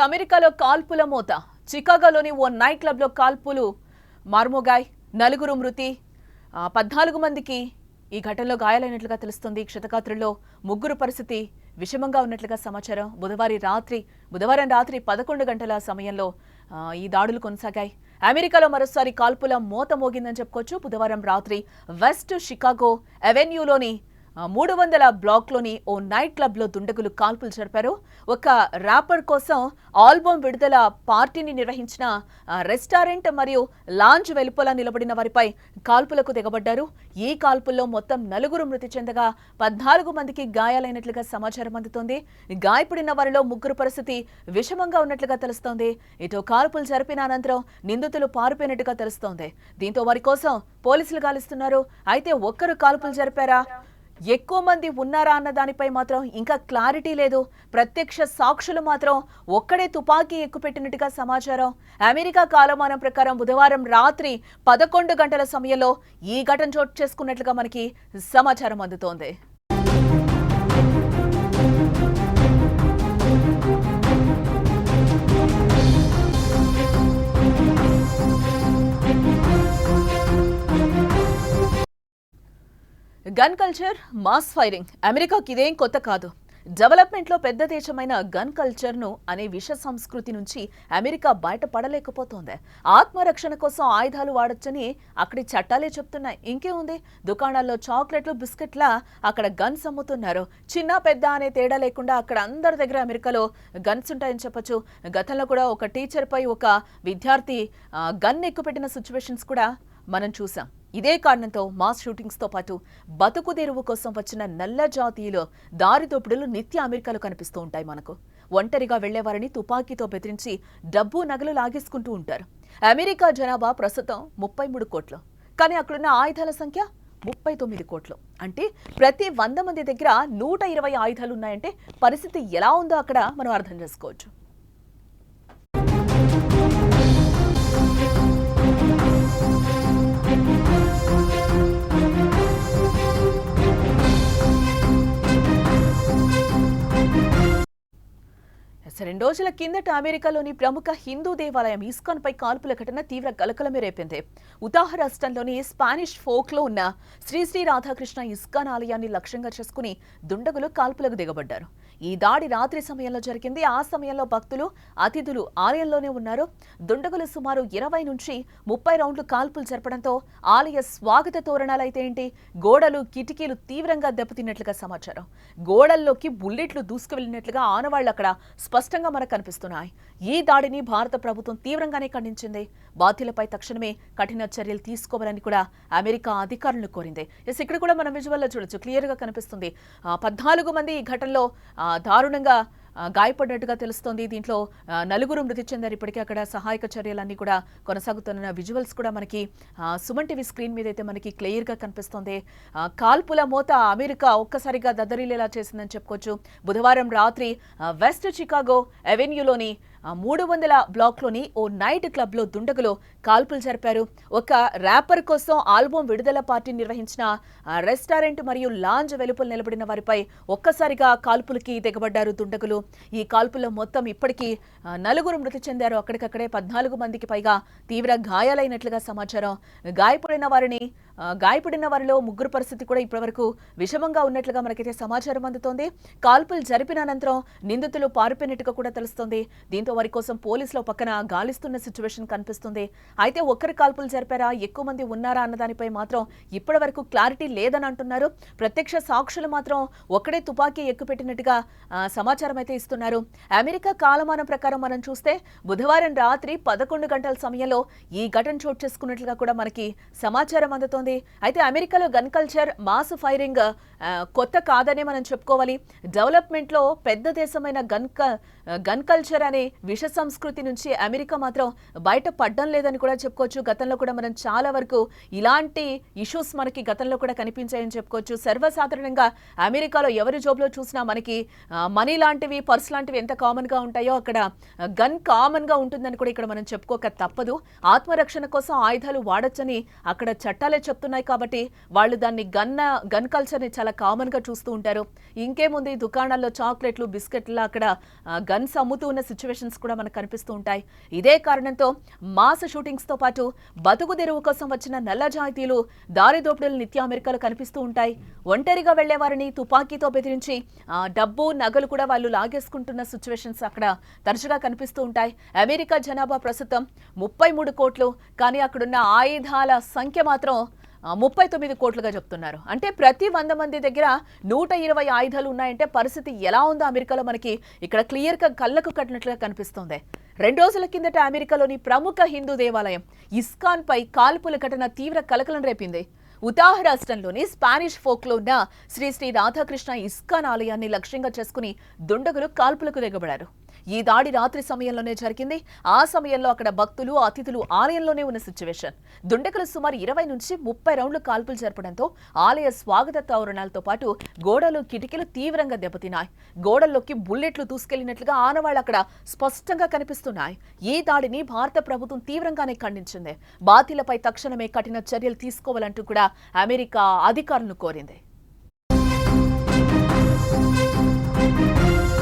అమెరికాలో కాల్పుల మోత. చికాగోలోని ఓ నైట్ క్లబ్లో కాల్పులు మార్మోగాయ్. నలుగురు మృతి, 14 మందికి ఈ ఘటనలో గాయాలైనట్లుగా తెలుస్తుంది. క్షతగాత్రుల్లో ముగ్గురు పరిస్థితి విషమంగా ఉన్నట్లుగా సమాచారం. బుధవారం రాత్రి 11 గంటల సమయంలో ఈ దాడులు కొనసాగాయి. అమెరికాలో మరోసారి కాల్పుల మోత మోగిందని చెప్పుకోవచ్చు. బుధవారం రాత్రి వెస్ట్ షికాగో అవెన్యూలోని 300 బ్లాక్లోని ఓ నైట్ క్లబ్లో దుండగులు కాల్పులు జరిపారు. ఒక ర్యాపర్ కోసం ఆల్బమ్ విడుదల పార్టీని నిర్వహించిన రెస్టారెంట్ మరియు లాంజ్ వెలుపల నిలబడిన వారిపై కాల్పులకు దిగబడ్డారు. ఈ కాల్పుల్లో మొత్తం 4 మృతి చెందగా 14 మందికి గాయాలైనట్లుగా సమాచారం అందుతోంది. గాయపడిన వారిలో ముగ్గురు పరిస్థితి విషమంగా ఉన్నట్లుగా తెలుస్తోంది. ఇటు కాల్పులు జరిపిన అనంతరం నిందితులు పారిపోయినట్టుగా తెలుస్తోంది. దీంతో వారి కోసం పోలీసులు గాలిస్తున్నారు. అయితే ఒక్కరు కాల్పులు జరిపారా, ఎక్కువ మంది ఉన్నారా అన్న దానిపై మాత్రం ఇంకా క్లారిటీ లేదు. ప్రత్యక్ష సాక్షులు మాత్రం ఒక్కడే తుపాకీ ఎక్కుపెట్టినట్టుగా సమాచారం. అమెరికా కాలమానం ప్రకారం బుధవారం రాత్రి 11 గంటల సమయంలో ఈ ఘటన చోటు చేసుకున్నట్లుగా మనకి సమాచారం అందుతోంది. గన్ కల్చర్, మాస్ ఫైరింగ్ అమెరికాకి ఇదేం కొత్త కాదు. డెవలప్మెంట్లో పెద్ద దేశమైన గన్ కల్చర్ను అనే విష సంస్కృతి నుంచి అమెరికా బయటపడలేకపోతోంది. ఆత్మరక్షణ కోసం ఆయుధాలు వాడొచ్చని అక్కడి చట్టాలే చెప్తున్నాయి. ఇంకేముంది, దుకాణాల్లో చాక్లెట్లు బిస్కెట్లా అక్కడ గన్స్ అమ్ముతున్నారు. చిన్న పెద్ద అనే తేడా లేకుండా అక్కడ అందరి దగ్గర అమెరికాలో గన్స్ ఉంటాయని చెప్పొచ్చు. గతంలో కూడా ఒక టీచర్ పై ఒక విద్యార్థి గన్ ఎక్కుపెట్టిన సిచ్యువేషన్స్ కూడా మనం చూసాం. ఇదే కారణంతో మాస్ షూటింగ్స్ తో పాటు బతుకు తెరువు కోసం వచ్చిన నల్ల జాతీయులు దారిదోపుడులు నిత్య అమెరికాలో కనిపిస్తూ ఉంటాయి మనకు. ఒంటరిగా వెళ్లేవారిని తుపాకీతో బెదిరించి డబ్బు నగలు లాగేసుకుంటూ ఉంటారు. అమెరికా జనాభా ప్రస్తుతం 33 కోట్లు, కానీ అక్కడున్న ఆయుధాల సంఖ్య 39 కోట్లు. అంటే ప్రతి 100 మంది దగ్గర 120 ఆయుధాలు ఉన్నాయంటే పరిస్థితి ఎలా ఉందో అక్కడ మనం అర్థం చేసుకోవచ్చు. రెండు రోజుల కిందట అమెరికాలోని ప్రముఖ హిందూ దేవాలయం ఇస్కాన్ పై కాల్పుల ఘటన తీవ్ర కలకలమే రేపింది. ఉతాహ్ రాష్ట్రంలోని స్పానిష్ ఫోక్లో ఉన్న శ్రీ శ్రీ రాధాకృష్ణ ఇస్కాన్ ఆలయాన్ని లక్ష్యంగా చేసుకుని దుండగులు కాల్పులకు దిగబడ్డారు. ఈ దాడి రాత్రి సమయంలో జరిగింది. ఆ సమయంలో భక్తులు, అతిథులు ఆలయంలోనే ఉన్నారు. దుండగులు సుమారు 20 నుంచి 30 రౌండ్లు కాల్పులు జరపడంతో ఆలయ స్వాగత తోరణాలైతే ఏంటి, గోడలు, కిటికీలు తీవ్రంగా దెబ్బతిన్నట్లుగా సమాచారం. గోడల్లోకి బుల్లెట్లు దూసుకువెళ్లినట్లుగా ఆనవాళ్లు అక్కడ స్పష్టంగా మనకు కనిపిస్తున్నాయి. ఈ దాడిని భారత ప్రభుత్వం తీవ్రంగానే ఖండించింది. బాధ్యులపై తక్షణమే కఠిన చర్యలు తీసుకోవాలని కూడా అమెరికా అధికారులను కోరింది. ఇక్కడ కూడా మనం విజువల్లో చూడొచ్చు, క్లియర్ గా కనిపిస్తుంది. 14 మంది ఈ ఘటనలో దారుణంగా గాయపడినట్టుగా తెలుస్తోంది. దీంట్లో 4 మృతి చెందారు. ఇప్పటికే అక్కడ సహాయక చర్యలన్నీ కూడా కొనసాగుతున్న విజువల్స్ కూడా మనకి సుమన్ టీవీ స్క్రీన్ మీద అయితే మనకి క్లియర్ గా కనిపిస్తోంది. కాల్పుల మోత అమెరికా ఒక్కసారిగా దద్దరిల్లేలా చేసిందని చెప్పుకోవచ్చు. బుధవారం రాత్రి వెస్ట్ షికాగో అవెన్యూలోని 300 బ్లాక్లోని ఓ నైట్ క్లబ్లో దుండగులు కాల్పులు జరిపారు. ఒక ర్యాపర్ కోసం ఆల్బమ్ విడుదల పార్టీ నిర్వహించిన రెస్టారెంట్ మరియు లాంజ్ వెలుపల నిలబడిన వారిపై ఒక్కసారిగా కాల్పులకి దిగబడ్డారు దుండగులు. ఈ కాల్పుల్లో మొత్తం ఇప్పటికీ 4 మృతి చెందారు. అక్కడికక్కడే 14 మందికి పైగా తీవ్ర గాయాలైనట్లుగా సమాచారం. గాయపడిన వారిలో ముగ్గురు పరిస్థితి కూడా ఇప్పటివరకు విషమంగా ఉన్నట్లుగా మనకైతే సమాచారం అందుతోంది. కాల్పులు జరిపిన అనంతరం నిందితులు పారిపోయినట్టుగా కూడా తెలుస్తోంది. దీంతో వారి కోసం పోలీసులు పక్కన గాలిస్తున్న సిచ్యువేషన్ కనిపిస్తుంది. అయితే ఒక్కరి కాల్పులు జరిపారా, ఎక్కువ మంది ఉన్నారా అన్న దానిపై మాత్రం ఇప్పటి వరకు క్లారిటీ లేదని అంటున్నారు. ప్రత్యక్ష సాక్షులు మాత్రం ఒక్కడే తుపాకీ ఎక్కుపెట్టినట్టుగా సమాచారం అయితే ఇస్తున్నారు. అమెరికా కాలమానం ప్రకారం మనం చూస్తే బుధవారం రాత్రి 11 గంటల సమయంలో ఈ ఘటన చోటు చేసుకున్నట్లుగా కూడా మనకి సమాచారం అందుతోంది. అయితే అమెరికాలో గన్ కల్చర్, మాస్ ఫైరింగ్ కొత్త కాదనే మనం చెప్పుకోవాలి. డెవలప్మెంట్ లో పెద్ద దేశమైన గన్ కల్చర్ అనే విష సంస్కృతి నుంచి అమెరికా మాత్రం బయట పడ్డం లేదని కూడా చెప్పుకోవచ్చు. గతంలో కూడా మనం చాలా వరకు ఇలాంటి ఇష్యూస్ మనకి గతంలో కూడా కనిపించాయని చెప్పుకోవచ్చు. సర్వసాధారణంగా అమెరికాలో ఎవరి జోబులో చూసినా మనకి మనీ లాంటివి, పర్స్ లాంటివి ఎంత కామన్ గా ఉంటాయో అక్కడ గన్ కామన్ గా ఉంటుందని కూడా ఇక్కడ మనం చెప్పుకోక తప్పదు. ఆత్మరక్షణ కోసం ఆయుధాలు వాడొచ్చని అక్కడ చట్టాలే చెప్తున్నాయి కాబట్టి వాళ్ళు దాన్ని గన్ కల్చర్ని చాలా కామన్గా చూస్తూ ఉంటారు. ఇంకేముంది, దుకాణాల్లో చాక్లెట్లు బిస్కెట్లు అక్కడ గన్స్ అమ్ముతూ ఉన్న సిచ్యువేషన్స్ కూడా మనకు కనిపిస్తూ ఉంటాయి. ఇదే కారణంతో మాస్ షూటింగ్స్తో పాటు బతుకు తెరువు కోసం వచ్చిన నల్ల జాతీయులు దారి దోపిడీలు నిత్య అమెరికాలో కనిపిస్తూ ఉంటాయి. ఒంటరిగా వెళ్లే వారిని తుపాకీతో బెదిరించి డబ్బు నగలు కూడా వాళ్ళు లాగేసుకుంటున్న సిచ్యువేషన్స్ అక్కడ తరచుగా కనిపిస్తూ ఉంటాయి. అమెరికా జనాభా ప్రస్తుతం 33 కోట్లు, కానీ అక్కడున్న ఆయుధాల సంఖ్య మాత్రం 39 కోట్లుగా చెప్తున్నారు. అంటే ప్రతి 100 మంది దగ్గర 120 ఆయుధాలు ఉన్నాయంటే పరిస్థితి ఎలా ఉందో అమెరికాలో మనకి ఇక్కడ క్లియర్గా కళ్ళకు కట్టినట్లుగా కనిపిస్తోంది. 2 రోజుల కిందట అమెరికాలోని ప్రముఖ హిందూ దేవాలయం ఇస్కాన్ పై కాల్పుల ఘటన తీవ్ర కలకలం రేపింది. ఉతాహ్ రాష్ట్రంలోని స్పానిష్ ఫోక్లో ఉన్న శ్రీ శ్రీ రాధాకృష్ణ ఇస్కాన్ ఆలయాన్ని లక్ష్యంగా చేసుకుని దుండగులు కాల్పులకు దిగబడారు. ఈ దాడి రాత్రి సమయంలోనే జరిగింది. ఆ సమయంలో అక్కడ భక్తులు అతిథులు ఆలయంలోనే ఉన్న సిచ్యువేషన్. దుండగులు సుమారు 20 నుంచి 30 రౌండ్లు కాల్పులు జరపడంతో ఆలయ స్వాగత తోరణాలతో పాటు గోడలు కిటికీలు తీవ్రంగా దెబ్బతిన్నాయి. గోడల్లోకి బుల్లెట్లు దూసుకెళ్లినట్లుగా ఆనవాళ్లు అక్కడ స్పష్టంగా కనిపిస్తున్నాయి. ఈ దాడిని భారత ప్రభుత్వం తీవ్రంగానే ఖండించింది. బాధితులపై తక్షణమే కఠిన చర్యలు తీసుకోవాలంటూ కూడా అమెరికా అధికారులను కోరింది.